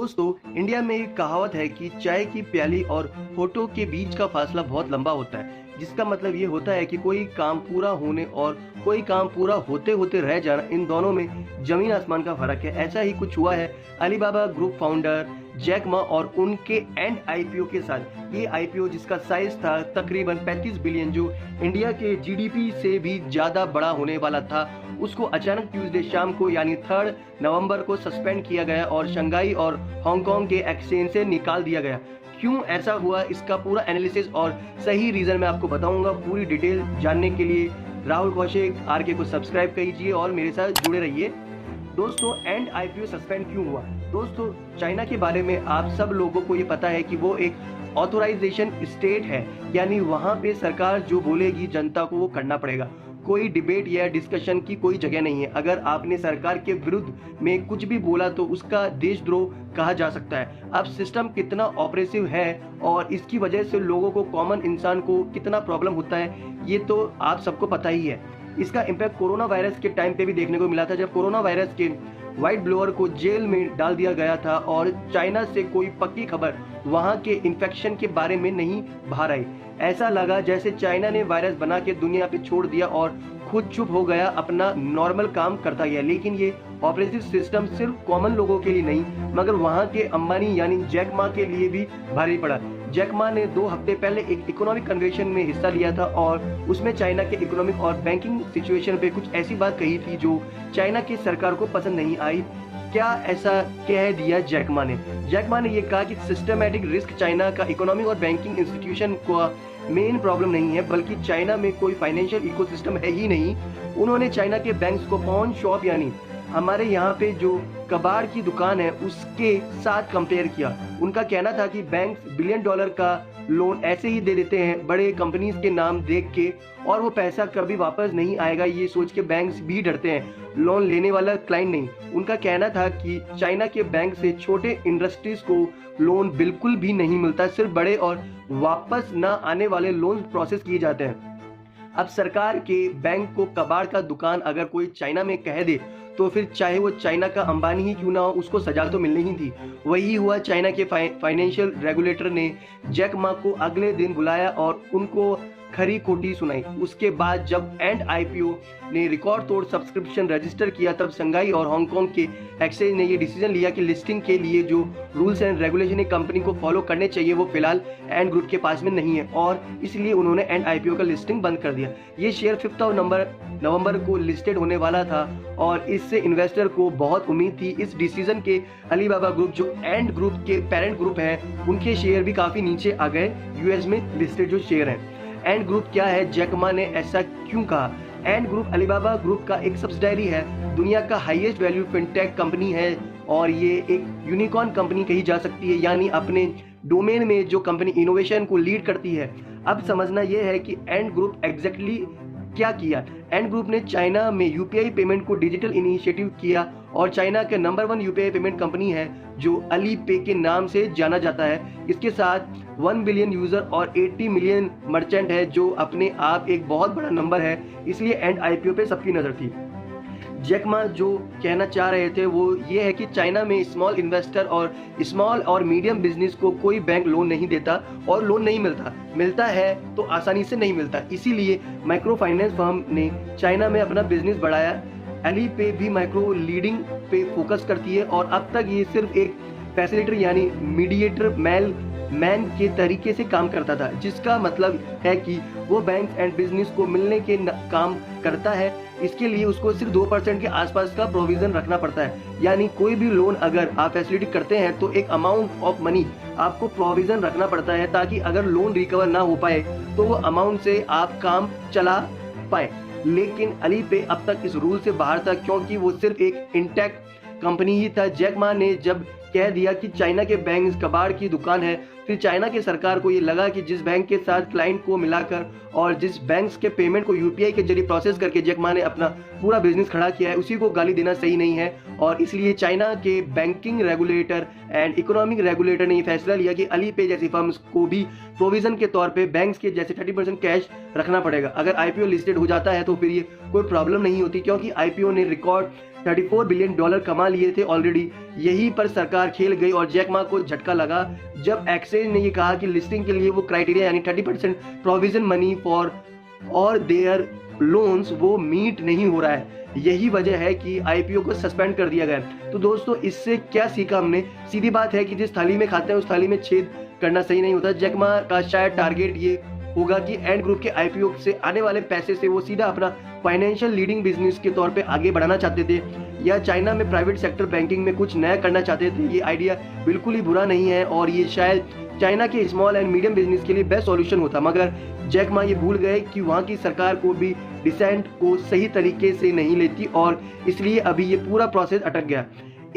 दोस्तों, इंडिया में एक कहावत है कि चाय की प्याली और होठों के बीच का फासला बहुत लंबा होता है, जिसका मतलब ये होता है कि कोई काम पूरा होने और कोई काम पूरा होते होते रह जाना, इन दोनों में जमीन आसमान का फर्क है। ऐसा ही कुछ हुआ है Alibaba group founder Jack Ma और उनके एंड आईपीओ के साथ। ये आईपीओ जिसका साइज था तकरीबन 35 बिलियन, जो इंडिया के जीडीपी से भी ज्यादा बड़ा होने वाला था, उसको अचानक ट्यूसडे शाम को यानी 3 नवंबर को सस्पेंड किया गया और शंघाई और हांगकांग के एक्सचेंज से निकाल दिया गया। क्यों ऐसा हुआ, इसका पूरा एनालिसिस और सही रीजन मैं आपको बताऊंगा। पूरी डिटेल जानने के लिए राहुल कौशिक आरके को सब्सक्राइब कीजिए और मेरे साथ जुड़े रहिए। दोस्तों, एंड आईपीओ सस्पेंड क्यों हुआ? दोस्तों, चाइना के बारे में आप सब लोगों को ये पता है कि वो एक ऑथोराइजेशन स्टेट है, यानी वहाँ पे सरकार जो बोलेगी जनता को वो करना पड़ेगा। कोई डिबेट या डिस्कशन की कोई जगह नहीं है। अगर आपने सरकार के विरुद्ध में कुछ भी बोला तो उसका देशद्रोह कहा जा सकता है। अब सिस्टम कितना ऑपरेसिव है और इसकी वजह से लोगों को, कॉमन इंसान को कितना प्रॉब्लम होता है, ये तो आप सबको पता ही है। इसका इम्पैक्ट कोरोना वायरस के टाइम पे भी देखने को मिला था, जब कोरोना वायरस के व्हाइट ब्लोअर को जेल में डाल दिया गया था और चाइना से कोई पक्की खबर वहां के इन्फेक्शन के बारे में नहीं बाहर आई। ऐसा लगा जैसे चाइना ने वायरस बना के दुनिया पे छोड़ दिया और खुद चुप हो गया, अपना नॉर्मल काम करता गया। लेकिन ये ऑपरेटिव सिस्टम सिर्फ कॉमन लोगों के लिए नहीं, मगर वहां के अंबानी यानी जैक मा के लिए भी भारी पड़ा। जैक मा ने 2 हफ्ते पहले एक इकोनॉमिक कन्वेंशन में हिस्सा लिया था और उसमें चाइना के इकोनॉमिक और बैंकिंग सिचुएशन पे कुछ ऐसी बात कही थी जो चाइना की सरकार को पसंद नहीं आई। क्या ऐसा कह दिया जैक मा ने? जैक मा ने यह कहा कि सिस्टमैटिक रिस्क चाइना का इकोनॉमिक और बैंकिंग इंस्टीट्यूशन का मेन प्रॉब्लम नहीं है, बल्कि चाइना में कोई फाइनेंशियल इकोसिस्टम है ही नहीं। उन्होंने चाइना के बैंक्स को पॉन शॉप यानी हमारे यहाँ पे जो कबाड़ की दुकान है उसके साथ कंपेयर किया। उनका कहना था कि बैंक्स बिलियन डॉलर का लोन ऐसे ही दे देते हैं बड़े कंपनीज के नाम देख के, और वो पैसा कभी वापस नहीं आएगा ये सोच के बैंक्स भी डरते हैं, लोन लेने वाला क्लाइंट नहीं। उनका कहना था कि चाइना के बैंक से छोटे इंडस्ट्रीज को लोन बिल्कुल भी नहीं मिलता, सिर्फ बड़े और वापस ना आने वाले लोन प्रोसेस किए जाते हैं। अब सरकार के बैंक को कबाड़ का दुकान अगर कोई चाइना में कह दे तो फिर चाहे वो चाइना का अंबानी ही क्यों ना हो, उसको सजा तो मिलनी ही थी। वही हुआ, चाइना के फाइनेंशियल रेगुलेटर ने जैक मा को अगले दिन बुलाया और उनको खरी खोटी सुनाई। उसके बाद जब एंड आईपीओ ने रिकॉर्ड तोड़ सब्सक्रिप्शन रजिस्टर किया, तब शंघाई और हांगकांग के एक्सचेंज ने ये डिसीजन लिया कि लिस्टिंग के लिए जो रूल्स एंड रेगुलेशन एक कंपनी को फॉलो करने चाहिए वो फिलहाल एंड ग्रुप के पास में नहीं है, और इसलिए उन्होंने एंड आईपीओ का लिस्टिंग बंद कर दिया। ये शेयर 5 नवंबर को लिस्टेड होने वाला था और इससे इन्वेस्टर को बहुत उम्मीद थी। इस डिसीजन के अलीबाबा ग्रुप, जो एंड ग्रुप के पेरेंट ग्रुप है, उनके शेयर भी काफी नीचे आ गए, यूएस में लिस्टेड जो शेयर हैं। एंड ग्रुप क्या है, जैक मा ने ऐसा क्यों कहा? एंड ग्रुप अलीबाबा ग्रुप का एक सब्सिडायरी है, दुनिया का हाईएस्ट वैल्यू फिनटेक कंपनी है और ये एक यूनिकॉर्न कंपनी कही जा सकती है, यानी अपने डोमेन में जो कंपनी इनोवेशन को लीड करती है। अब समझना यह है कि एंड ग्रुप एग्जैक्टली क्या किया। एंड ग्रुप ने चाइना में यूपीआई पेमेंट को डिजिटल इनिशिएटिव किया और चाइना के नंबर 1 यूपीआई पेमेंट कंपनी है जो अली पे के नाम से जाना जाता है। इसके साथ 1 बिलियन यूजर और 80 मिलियन मर्चेंट है, जो अपने आप एक बहुत बड़ा नंबर है, इसलिए एंड आईपीओ पे सबकी नजर थी। जैक मा जो कहना चाह रहे थे वो ये है कि चाइना में स्मॉल इन्वेस्टर और स्मॉल और मीडियम बिजनेस को कोई बैंक लोन नहीं देता और लोन नहीं मिलता है तो आसानी से नहीं मिलता। इसीलिए माइक्रो फाइनेंस फर्म ने चाइना में अपना बिजनेस बढ़ाया। अली पे भी माइक्रो लीडिंग पे फोकस करती है और अब तक ये सिर्फ एक फैसिलिटेटर यानी मीडिएटर मैन के तरीके से काम करता था, जिसका मतलब है कि वो बैंक एंड बिजनेस को मिलने के काम करता है। इसके लिए उसको सिर्फ 2% के आसपास का प्रोविजन रखना पड़ता है, यानी कोई भी लोन अगर आप फैसिलिटी करते हैं तो एक अमाउंट ऑफ मनी आपको प्रोविजन रखना पड़ता है, ताकि अगर लोन रिकवर ना हो पाए तो वो अमाउंट से आप काम चला पाए। लेकिन अली पे अब तक इस रूल से बाहर था, क्योंकि वो सिर्फ एक इंटेक कंपनी ही था। जैक मा ने जब कह दिया कि चाइना के बैंक कबाड़ की दुकान है, फिर चाइना की सरकार को ये लगा कि जिस बैंक के साथ क्लाइंट को मिलाकर और जिस बैंक के पेमेंट को यूपीआई के जरिए प्रोसेस करके जैक मा ने अपना पूरा बिजनेस खड़ा किया है, उसी को गाली देना सही नहीं है। और इसलिए चाइना के banking regulator and economic regulator ने ये फैसला लिया कि अली पे जैसी फर्म्स को भी प्रोविजन के तौर पे बैंक्स के जैसे 30% कैश रखना पड़ेगा। अगर आईपीओ लिस्टेड हो जाता है तो फिर ये कोई प्रॉब्लम नहीं होती, क्योंकि आईपीओ ने रिकॉर्ड $34 बिलियन कमा लिए थे ऑलरेडी। यहीं पर सरकार खेल गई और जैक मा को झटका लगा जब एक्सचेंज ने ये कहा कि लिस्टिंग के लिए वो क्राइटेरिया यानी 30% प्रोविजन मनी फॉर और देयर लोन्स वो मीट नहीं हो रहा है। यही वजह है कि आईपीओ को सस्पेंड कर दिया गया। तो दोस्तों इससे क्या सीखा हमने? सीधी बात है कि जिस थाली में खाते हैं उस थाली में छेद करना सही नहीं होता। जैक मा का शायद टारगेट ये होगा कि एंड ग्रुप के आईपीओ से आने वाले पैसे से वो सीधा अपना फाइनेंशियल लीडिंग बिजनेस के तौर पे आगे बढ़ाना चाहते थे, या चाइना में प्राइवेट सेक्टर बैंकिंग में कुछ नया करना चाहते थे। ये आइडिया बिल्कुल ही बुरा नहीं है और ये शायद चाइना के स्मॉल एंड मीडियम बिजनेस के लिए बेस्ट सॉल्यूशन होता, मगर जैक मा ये भूल गए कि वहाँ की सरकार को भी डिसेंट को सही तरीके से नहीं लेती और इसलिए अभी ये पूरा प्रोसेस अटक गया।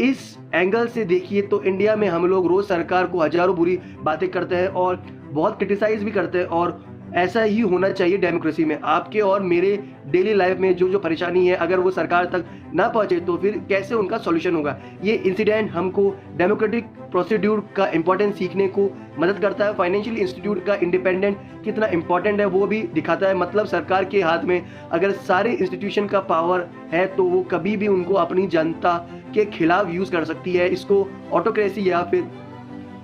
इस एंगल से देखिए तो इंडिया में हम लोग रोज सरकार को हजारों बुरी बातें करते हैं और बहुत क्रिटिसाइज भी करते हैं और ऐसा ही होना चाहिए डेमोक्रेसी में। आपके और मेरे डेली लाइफ में जो जो परेशानी है अगर वो सरकार तक ना पहुंचे तो फिर कैसे उनका सॉल्यूशन होगा। ये इंसिडेंट हमको डेमोक्रेटिक प्रोसीड्यूर का इंपॉर्टेंस सीखने को मदद करता है। फाइनेंशियल इंस्टीट्यूट का इंडिपेंडेंट कितना इंपॉर्टेंट है वो भी दिखाता है। मतलब सरकार के हाथ में अगर सारे इंस्टीट्यूशन का पावर है तो वो कभी भी उनको अपनी जनता के खिलाफ यूज कर सकती है। इसको ऑटोक्रेसी या फिर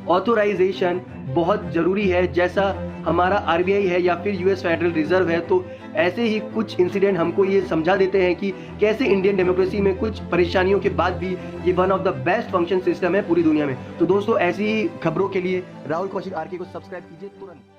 ऑथोराइजेशन बहुत जरूरी है, जैसा हमारा आरबीआई है या फिर यूएस फेडरल रिजर्व है। तो ऐसे ही कुछ इंसिडेंट हमको ये समझा देते हैं कि कैसे इंडियन डेमोक्रेसी में कुछ परेशानियों के बाद भी ये one of the best function system है पूरी दुनिया में। तो दोस्तों ऐसी खबरों के लिए राहुल कौशिक आरके को सब्सक्राइब कीजिए तुरंत।